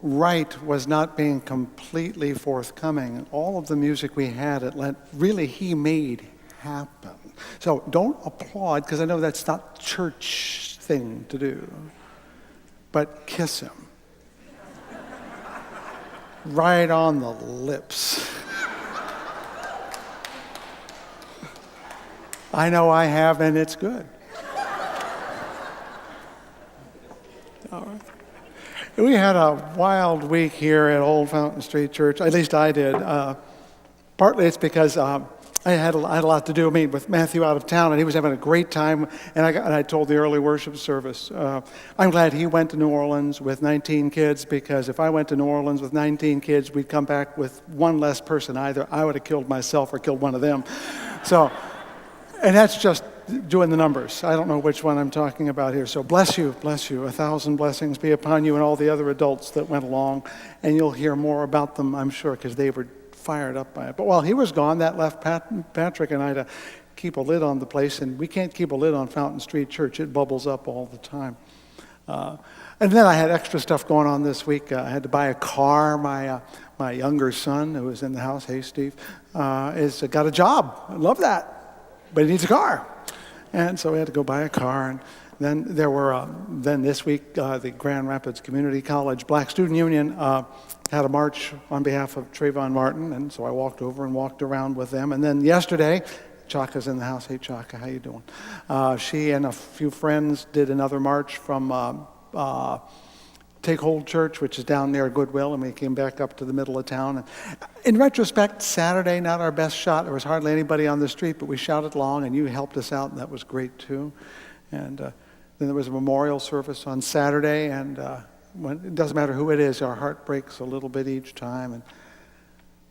Wright was not being completely forthcoming. All of the music we had, really he made happen. So don't applaud, because I know that's not church thing to do, but kiss him. Right on the lips. I know I have, and it's good. All right. We had a wild week here at Old Fountain Street Church. At least I did. Partly it's because I had a lot to do. With Matthew out of town, and he was having a great time. And I told the early worship service, I'm glad he went to New Orleans with 19 kids, because if I went to New Orleans with 19 kids, we'd come back with one less person. Either I would have killed myself or killed one of them. So, and that's just doing the numbers. I don't know which one I'm talking about here. So bless you. 1,000 blessings be upon you and all the other adults that went along. And you'll hear more about them, I'm sure, because they were fired up by it. But while he was gone, that left Patrick and I to keep a lid on the place. And we can't keep a lid on Fountain Street Church. It bubbles up all the time. And then I had extra stuff going on this week. I had to buy a car. My younger son, who was in the house, hey Steve, has got a job. I love that. But he needs a car. And so we had to go buy a car. And then there were, then this week, the Grand Rapids Community College Black Student Union had a march on behalf of Trayvon Martin. And so I walked over and walked around with them. And then yesterday, Chaka's in the house. Hey, Chaka, how you doing? She and a few friends did another march from Take Hold Church, which is down near Goodwill, and we came back up to the middle of town. And in retrospect, Saturday, not our best shot. There was hardly anybody on the street, but we shouted along, and you helped us out, and that was great too. And then there was a memorial service on Saturday, and it doesn't matter who it is, our heart breaks a little bit each time. And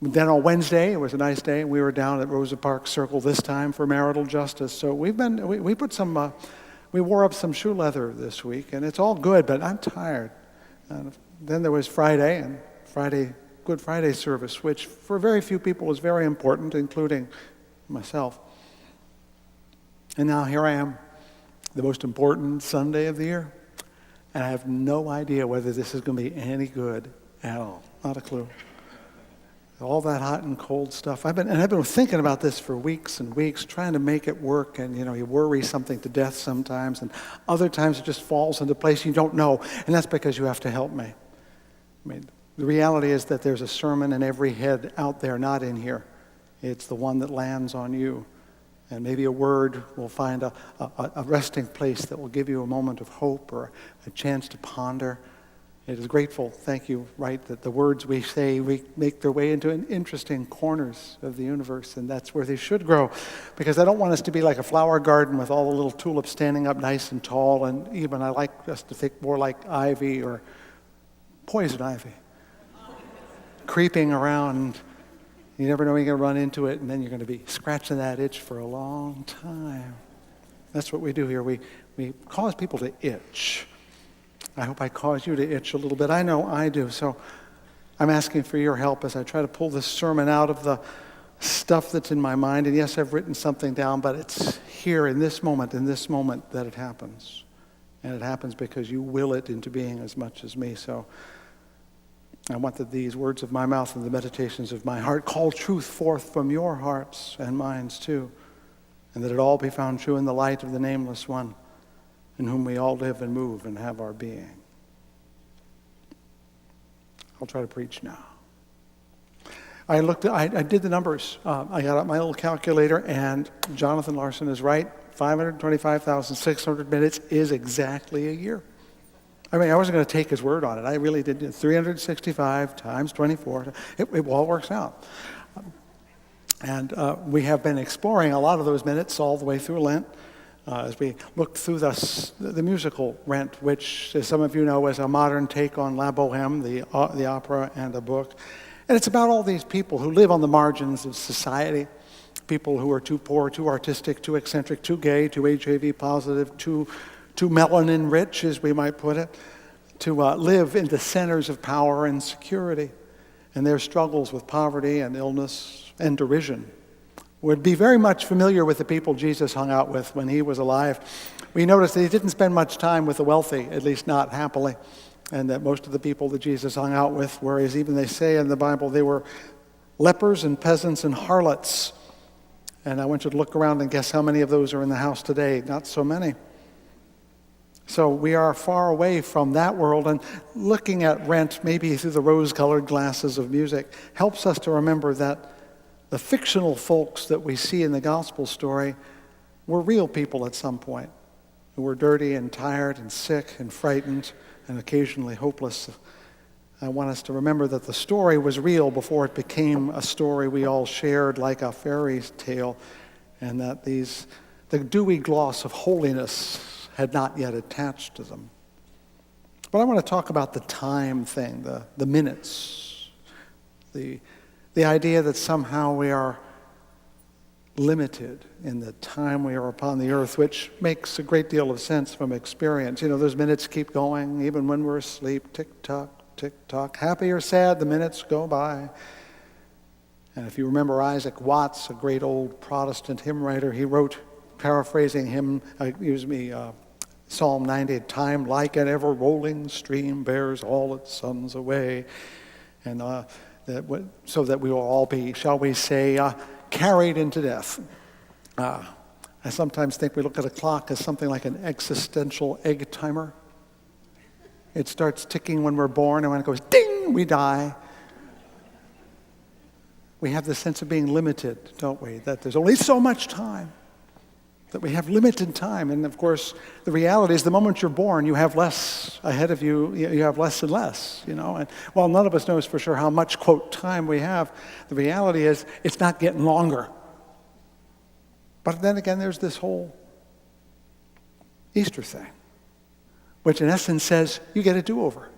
then on Wednesday, it was a nice day, and we were down at Rosa Parks Circle this time for marital justice. So we put some, we wore up some shoe leather this week, and it's all good, but I'm tired. And then there was Friday, and Good Friday service, which for very few people was very important, including myself. And now here I am, the most important Sunday of the year, and I have no idea whether this is going to be any good at all. Not a clue. All that hot and cold stuff. I've been thinking about this for weeks and weeks, trying to make it work, and you worry something to death sometimes, and other times it just falls into place you don't know, and that's because you have to help me. The reality is that there's a sermon in every head out there, not in here. It's the one that lands on you, and maybe a word will find a resting place that will give you a moment of hope or a chance to ponder. It is grateful, thank you, right, that the words we say make their way into interesting corners of the universe, and that's where they should grow, because I don't want us to be like a flower garden with all the little tulips standing up nice and tall, and even I like us to think more like ivy or poison ivy, creeping around. You never know when you're going to run into it, and then you're going to be scratching that itch for a long time. That's what we do here. We cause people to itch. I hope I cause you to itch a little bit. I know I do. So I'm asking for your help as I try to pull this sermon out of the stuff that's in my mind. And yes, I've written something down, but it's here in this moment that it happens. And it happens because you will it into being as much as me. So I want that these words of my mouth and the meditations of my heart call truth forth from your hearts and minds too. And that it all be found true in the light of the nameless one, in whom we all live and move and have our being. I'll try to preach now. I did the numbers. I got out my little calculator, and Jonathan Larson is right. 525,600 minutes is exactly a year. I wasn't going to take his word on it. I really did. 365 times 24. It all works out. And we have been exploring a lot of those minutes all the way through Lent. As we looked through the musical Rent, which, as some of you know, is a modern take on La Boheme, the opera and a book. And it's about all these people who live on the margins of society, people who are too poor, too artistic, too eccentric, too gay, too HIV positive, too melanin rich, as we might put it, to live in the centers of power and security, and their struggles with poverty and illness and derision would be very much familiar with the people Jesus hung out with when he was alive. We noticed that he didn't spend much time with the wealthy, at least not happily. and that most of the people that Jesus hung out with were, as even they say in the Bible, they were lepers and peasants and harlots. And I want you to look around and guess how many of those are in the house today. Not so many. So we are far away from that world, and looking at Rent maybe through the rose-colored glasses of music helps us to remember that the fictional folks that we see in the gospel story were real people at some point who were dirty and tired and sick and frightened and occasionally hopeless. I want us to remember that the story was real before it became a story we all shared like a fairy tale, and that the dewy gloss of holiness had not yet attached to them. But I want to talk about the time thing, the minutes, the idea that somehow we are limited in the time we are upon the earth, which makes a great deal of sense from experience. You know, those minutes keep going even when we're asleep. Tick-tock, tick-tock. Happy or sad, the minutes go by. And if you remember Isaac Watts, a great old Protestant hymn writer, he wrote, paraphrasing him, Psalm 90, time like an ever-rolling stream bears all its sons away. And so that we will all be, shall we say, carried into death. I sometimes think we look at a clock as something like an existential egg timer. It starts ticking when we're born, and when it goes ding, we die. We have this sense of being limited, don't we? That there's only so much time, that we have limited time. And of course, the reality is the moment you're born, you have less ahead of you. You have less and less, you know. And while none of us knows for sure how much, quote, time we have, the reality is it's not getting longer. But then again, there's this whole Easter thing, which in essence says you get a do-over.